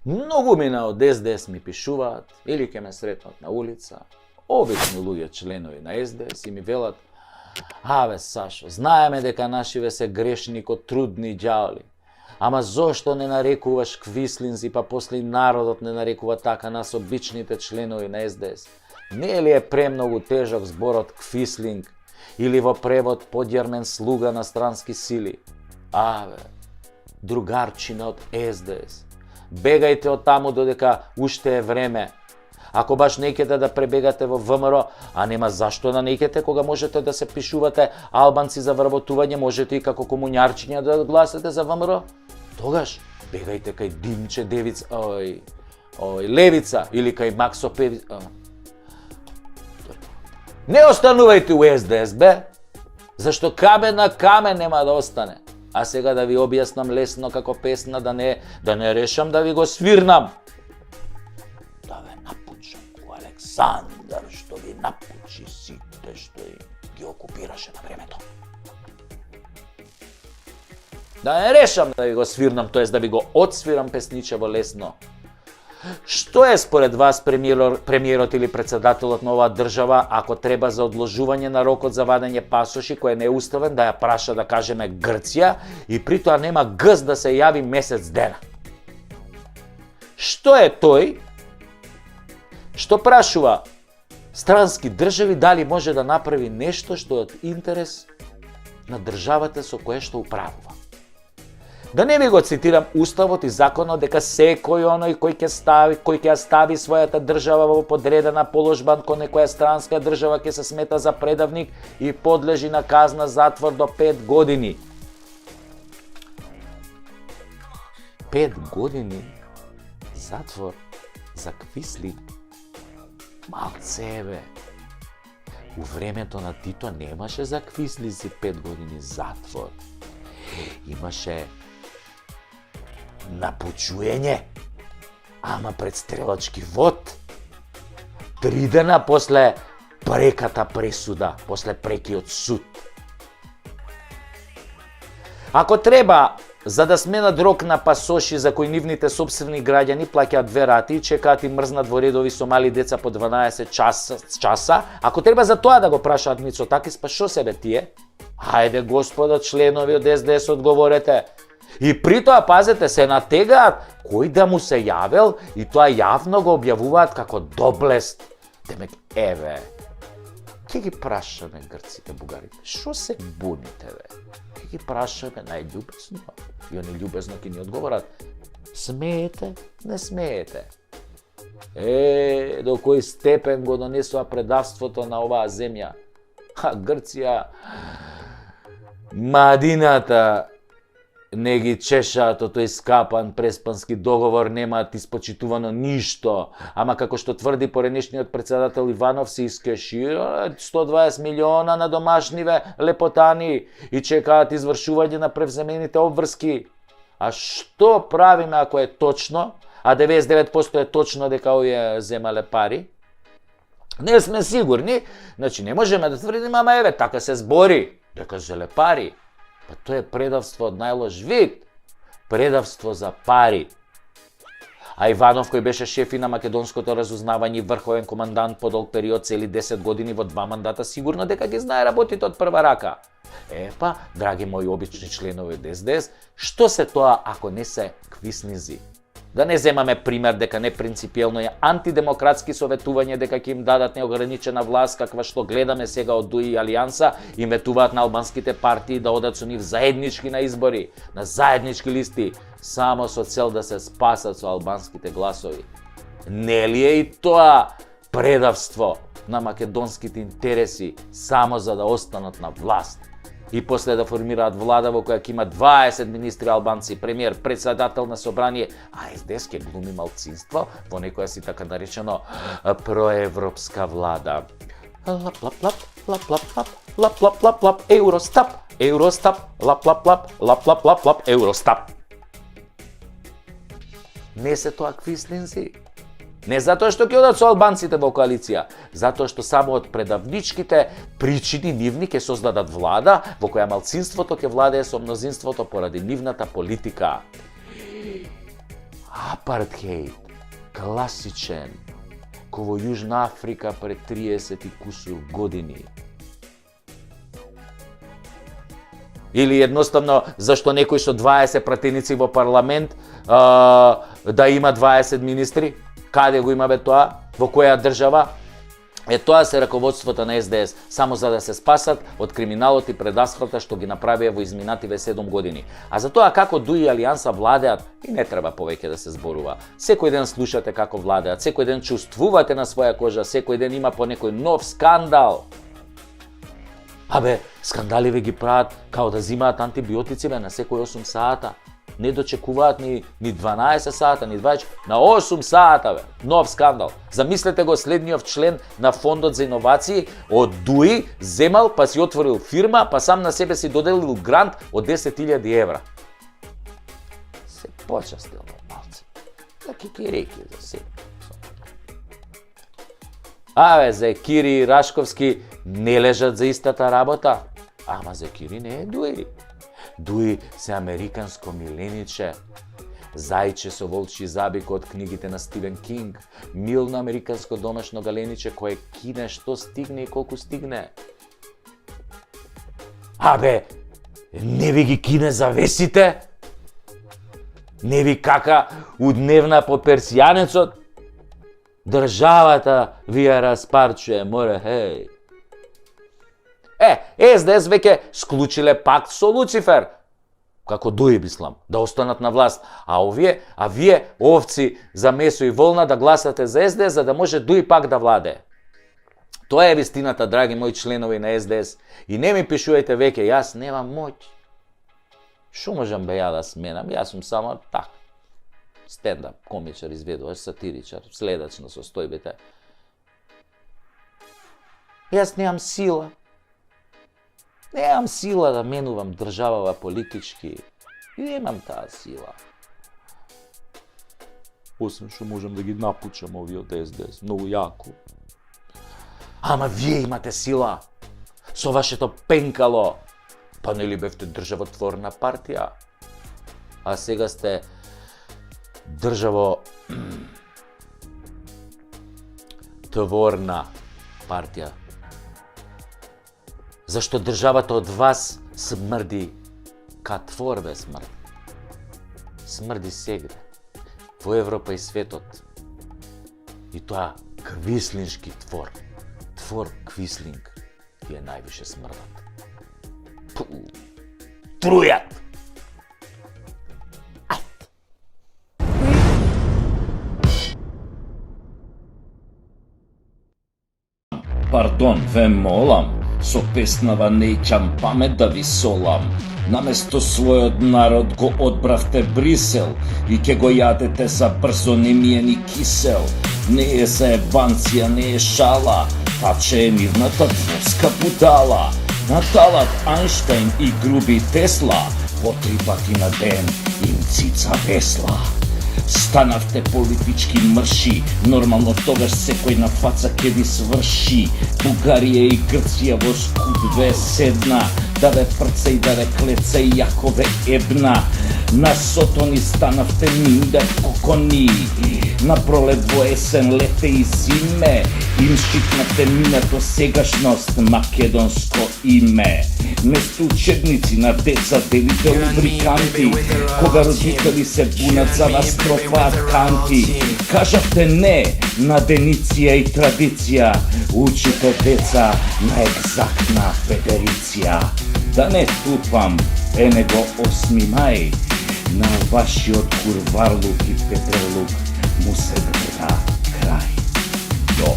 Многу мина од СДС ми пишуваат, или ќе ме сретнат на улица, обични луѓе членови на СДС и ми велат: "Аве Сашо, знаеме дека нашиве се грешни ко трудни ѓавли. Ама зошто не нарекуваш квислинзи, па после народот не нарекува така нас обичните членови на СДС? Не ли е премногу тежок зборот квислинг или во превод подјермен слуга на странски сили? Аве, другарчина од СДС, бегајте од таму додека уште е време. Ако баш неќете да пребегате во ВМРО, а нема зашто да неќете кога можете да се пишувате албанци за вработување, можете и како комуњарчиња да гласате за ВМРО, тогаш бегајте кај Димче Левица или кај Максо Певица. Не останувајте у СДС, бе, зашто камен на камен нема да остане. А сега да ви објаснам лесно како песна, да не решам да ви го свирнам. Да ве напучам у Александар, што ви напучи сите што ги окупираше на времето. Да не решам да ви го свирнам, тоест да ви го отсвирам песничево лесно. Што е според вас премиерот или председателот на оваа држава ако треба за одложување на рокот за вадење пасоши кој е неуставен да ја праша, да кажеме, Грција и при тоа нема гз да се јави месец дена? Што е тој што прашува странски држави дали може да направи нешто што е од интерес на државата со која што управува? Да не ви го цитирам уставот и законот дека секој оној кој ќе стави својата држава во подредена положба кон некоја странска држава ќе се смета за предавник и подлежи на казна затвор до 5 години. 5 години затвор за квисли? Малце, бе. У времето на Тито немаше за квислици 5 години затвор. Имаше напучуење, ама пред стрелачки вод. 3 дена после преката пресуда, после прекиот суд. Ако треба, за да сменат рок на пасоши за кои нивните сопствени граѓани плаќаат 2 рати и чекаат и мрзнат во редови со мали деца по 12 часа, ако треба за тоа да го прашаат Мицотакис, па шо себе тие? Хајде, господа членови од СДС, одговорете. И при тоа, пазете, се натегаат кој да му се јавел и тоа јавно го објавуваат како доблест. Демек, еве, ќе ги прашаме грците, бугарите, шо се буните, бе? Ќе ги прашаме најљубезно. И они љубезно ќе ни одговорат: смеете, не смеете. До кој степен го донесува предавството на оваа земја. А Грција, Мадината, не ги чешаат од тој скапан преспански договор, немаат испочитувано ништо. Ама како што тврди поренешниот председател Иванов, се искешираат 120 милиона на домашниве лепотани и чекаат извршување на превземените обврски. А што правиме ако е точно, а 99% е точно дека овие земале пари? Не сме сигурни, значи не можеме да тврдиме, ама еве, така се збори, дека зеле пари. Па тоа е предавство од најлош вид. Предавство за пари. А Иванов, кој беше шеф и на македонското разузнавање и врховен командант по долг период, цели 10 години во 2 мандата, сигурно дека ги знае работите од прва рака. Епа, драги мои обични членови од СДС, што се тоа ако не се квиснизи? Да не земаме пример дека непринципиелно е антидемократски советување дека ќе им дадат неограничена власт, каква што гледаме сега од ДУИ и Алијанса, им ветуваат на албанските партии да одат со нив заеднички на избори, на заеднички листи, само со цел да се спасат со албанските гласови. Не ли е и тоа предавство на македонските интереси само за да останат на власт? И после да формираат влада во која ќе има 20 министри албанци, премиер, председател на собрание, а СДС ќе глуми малцинство во некоја си така наречено проевропска влада. Лап лап лап, лап лап лап, лап лап лап лап, Евростап, Евростап, лап лап лап, лап лап лап лап, Евростап. Не се тоа квислинзи. Не затоа што ќе одат со албанците во коалиција, затоа што само од предавничките причини нивни ќе создадат влада во која малцинството ќе владее со мнозинството поради нивната политика. Апартхейд, класичен, кој во Јужна Африка пред 30 и кусур години. Или едноставно, зашто некој со 20 пратеници во парламент да има 20 министри? Каде го има бе тоа? Во која држава? Тоа се раководството на СДС, само за да се спасат од криминалот и предасфалта што ги направија во изминативе 7 години. А за тоа како ДУИ и Алијанса владеат, и не треба повеќе да се зборува. Секој ден слушате како владеат, секој ден чувствувате на своја кожа, секој ден има по некој нов скандал. Абе, скандали ви ги прават као да зимаат антибиотици на секој 8 сата. Не дочекуваат ни 12 сата, ни 20, на 8 сата, бе. Нов скандал. Замислете го следниот член на Фондот за иновации од ДУИ, земал па си отворил фирма, па сам на себе си доделил грант од 10.000 евра. Се почастил малце. За кикирики, за себе. Абе, за Кири и Рашковски не лежат за истата работа. Ама за Кири не е ДУИ. ДУИ се американско милениче. Зајче со волчи забик од книгите на Стивен Кинг. Милно американско домашно галениче кое кине што стигне и колку стигне. Абе, не ви ги кине завесите? Не ви кака удневна по персијанецот? Државата ви ја распарчуе, море, хеј. СДС веќе склучиле пакт со Луцифер, како ДУИ мислам, да останат на власт. А вие, овци за месо и волна, да гласате за СДС, за да може ДУИ пак да владе. Тоа е вистината, драги мои членови на СДС. И не ми пишувајте веќе, јас немам моќ. Шо можам бе ја да сменам? Јас сум само так. Стендап, комичар, изведувач, сатиричар, следач на состојбите. Јас немам сила. Немам сила да менувам државава политички. Немам таа сила. Освен што можам да ги напучам овие од СДС. Многу јако. Ама вие имате сила. Со вашето пенкало. Па нели бевте државотворна партија? А сега сте државотворна партија. Зашто државата од вас смрди ка творбе смрди. Смрди сегде, во Европа и светот. И тоа квислиншки твор. Твор квислинг ти е највише смрдат. Трујат! Пардон, ве молам, со песнава неќам памет да ви солам. Наместо својот народ го одбравте Брисел и ке го јадете за брзо, не ми е ни кисел. Не е заебанција, не е шала, таче е мирната дворска будала. Наталат Ајнштајн и груби Тесла, по 3 пати на ден им цица весла. Станавте политички мрши, нормално тогаш секој на фаца ке ви сврши. Бугарија и Грција во скуп ве седна, да ве прца и да ве клеца и јако ве ебна. На сотони станавте миндер кокони, на пролет во есен, лете и зиме. Им шитнате минато сегашност, македонско име. Место учебници на деца делите лубриканти, кога родители се бунат за вас тропаат канти. Кажавте не на дениција и традиција, учите деца на екзактна федериција. Да не тупам, него 8 мај, на вашиот курварлук и петрлук му се гледа крај. До.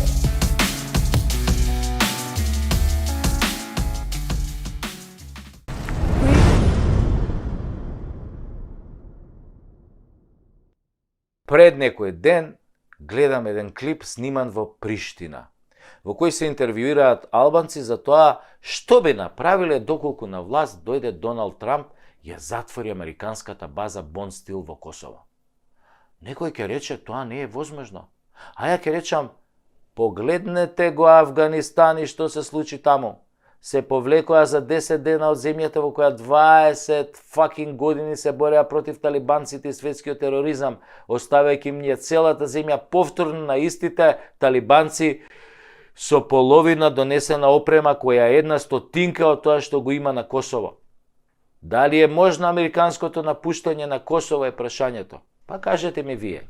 Пред некој ден гледам еден клип сниман во Приштина, во кој се интервјуираат албанци за тоа што би направиле доколку на власт дојде Доналд Трамп и ја затвори американската база Бонстил во Косово. Некој ќе рече тоа не е возможно, а ја ќе речам погледнете го Афганистан и што се случи таму. се повлекоа за 10 дена од земјата во која 20 fucking години се бореа против талибанците и светскиот тероризам, оставајќи им целата земја повторно на истите талибанци со половина донесена опрема која е 1/100 од тоа што го има на Косово. Дали е можно американското напуштање на Косово е прашањето? Па кажете ми вие.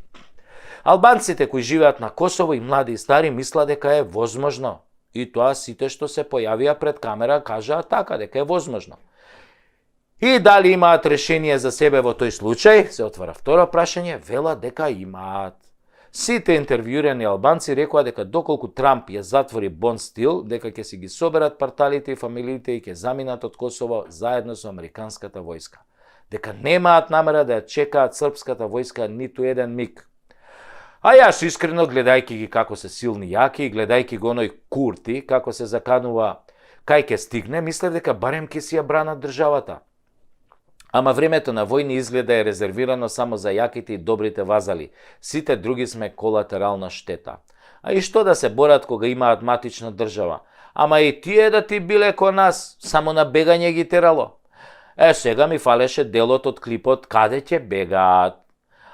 Албанците кои живеат на Косово и млади и стари мислат дека е возможно. И тоа сите што се појавија пред камера кажаа така, дека е возможно. И дали имаат решение за себе во тој случај, се отвара второ прашање, велат дека имаат. Сите интервјуирани албанци рекоа дека доколку Трамп ја затвори Бон Стил, дека ќе си ги соберат парталите и фамилиите и ќе заминат од Косово заедно со американската војска. Дека немаат намера да ја чекаат српската војска ниту еден миг. А јас искрено, гледајќи ги како се силни јаки и гледајќи го оној Курти, како се заканува кај ќе стигне, мислев дека барем ќе си ја бранат државата. Ама времето на војни изгледа е резервирано само за јаките и добрите вазали. Сите други сме колатерална штета. А и што да се борат кога имаат матична држава? Ама и тие да ти биле ко нас, само на бегање ги терало. Сега ми фалеше делот од клипот каде ќе бегаат.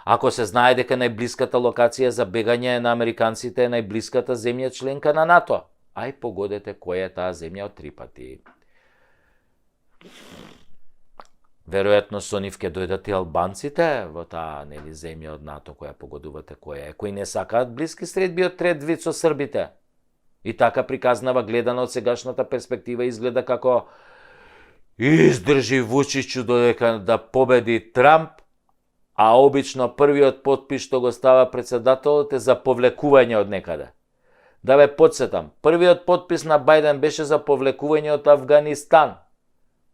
Ако се знае дека најблиската локација за бегање на американците е најблиската земја членка на НАТО, ај погодете која е таа земја од 3 пати. Веројатно со нив ќе дојдат и албанците во таа земја од НАТО која погодувате која е, кои не сакаат блиски средби од трет вид со србите. И така приказнава гледано од сегашната перспектива изгледа како издржи Вучичу додека да победи Трамп, а обично првиот подпис што го става председателот е за повлекување од некаде. Да ве подсетам, првиот подпис на Бајден беше за повлекување од Авганистан.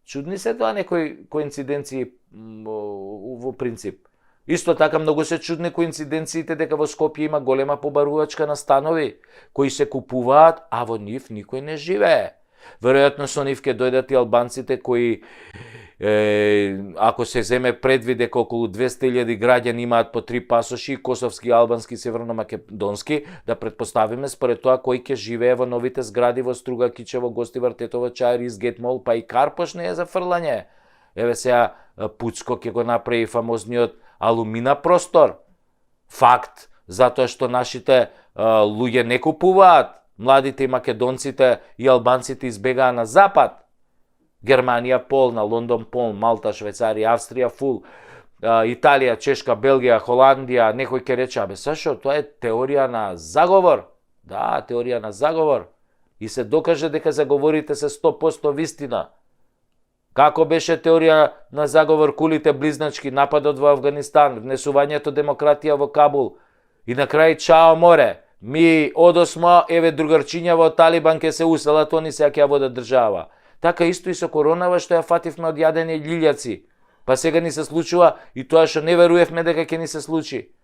Чудни се тоа некои коинциденции во принцип. Исто така многу се чудни коинциденциите дека во Скопје има голема побарувачка на станови, кои се купуваат, а во нив никој не живее. Веројатно со нив ќе дојдат и албанците кои, ако се земе предвид дека околу 200.000 граѓани имаат по 3 пасоши, косовски, албански, северно-македонски, да предпоставиме според тоа кој ќе живее во новите згради во Струга, Кичево, Гостивар, Тетово, Чаир, Изгет Мол, па и Карпош не е за фрлање. Еве сега Пуцко ќе го направи фамозниот алумина простор. Факт, затоа што нашите луѓе не купуваат. Младите и македонците и албанците избегаа на запад. Германија полна, Лондон полн, Малта, Швајцарија, Австрија фул, Италија, Чешка, Белгија, Холандија, некој ќе рече, абе сашо, тоа е теорија на заговор. Да, теорија на заговор. И се докаже дека заговорите се 100% вистина. Како беше теорија на заговор кулите близначки, нападот во Авганистан, внесувањето демократија во Кабул и на крај чао море. Ми одосмо, еве другарчиња во Талибан ке се уселат, они се ќе ја водат држава. Така исто и со коронава што ја фативме од јадење љилјаци. Па сега ни се случува и тоа што не веруевме дека ќе ни се случи.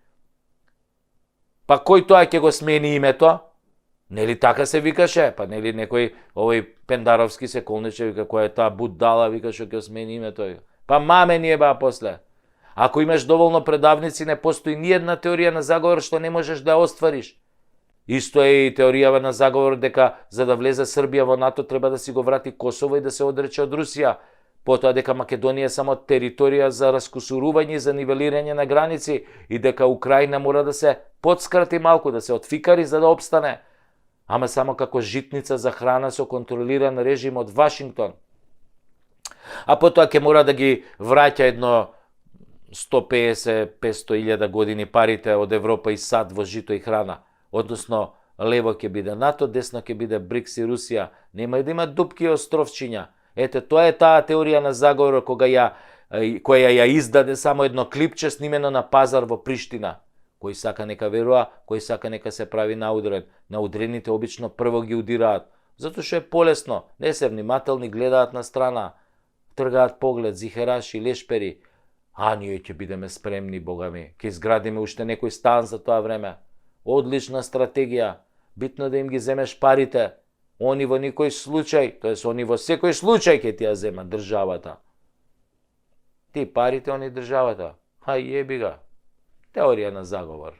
Па кој тоа ќе го смени името? Нели така се викаше? Па нели некој овој Пендаровски се колнече, вика, која е таа будала, вика што ќе смени името. Па маме ни еба после. Ако имаш доволно предавници, не постои ни една теорија на заговор што не можеш да оствариш. Исто е и теоријава на заговор дека за да влезе Србија во НАТО треба да си го врати Косово и да се одрече од Русија. Потоа дека Македонија е само територија за раскусурување и за нивелирање на граници и дека Украина мора да се подскрати малку, да се отфикари за да опстане. Ама само како житница за храна со контролиран режим од Вашингтон. А потоа ќе мора да ги враќа едно 150-500.000 години парите од Европа и САД во жито и храна. Односно, лево ќе биде НАТО, десно ќе биде БРИКС и Русија. Нема и да има дупки и островчиња. Ете, тоа е таа теорија на заговор која ја издаде само едно клипче снимено на пазар во Приштина. Кој сака нека верува, кој сака нека се прави наудрен. Наудрените обично прво ги удираат. Затоа што е полесно. Не се внимателни, гледаат на страна. Тргаат поглед, зихераши, лешпери. А ние ќе бидеме спремни, бога ми. Ќе изградиме уште некој стан за тоа време. Одлична стратегија. Битно да им ги земеш парите. Они во никој случај, тоест они во секој случај ќе ти ја земат државата. Ти парите, они државата. Хај еби га. Теорија на заговор.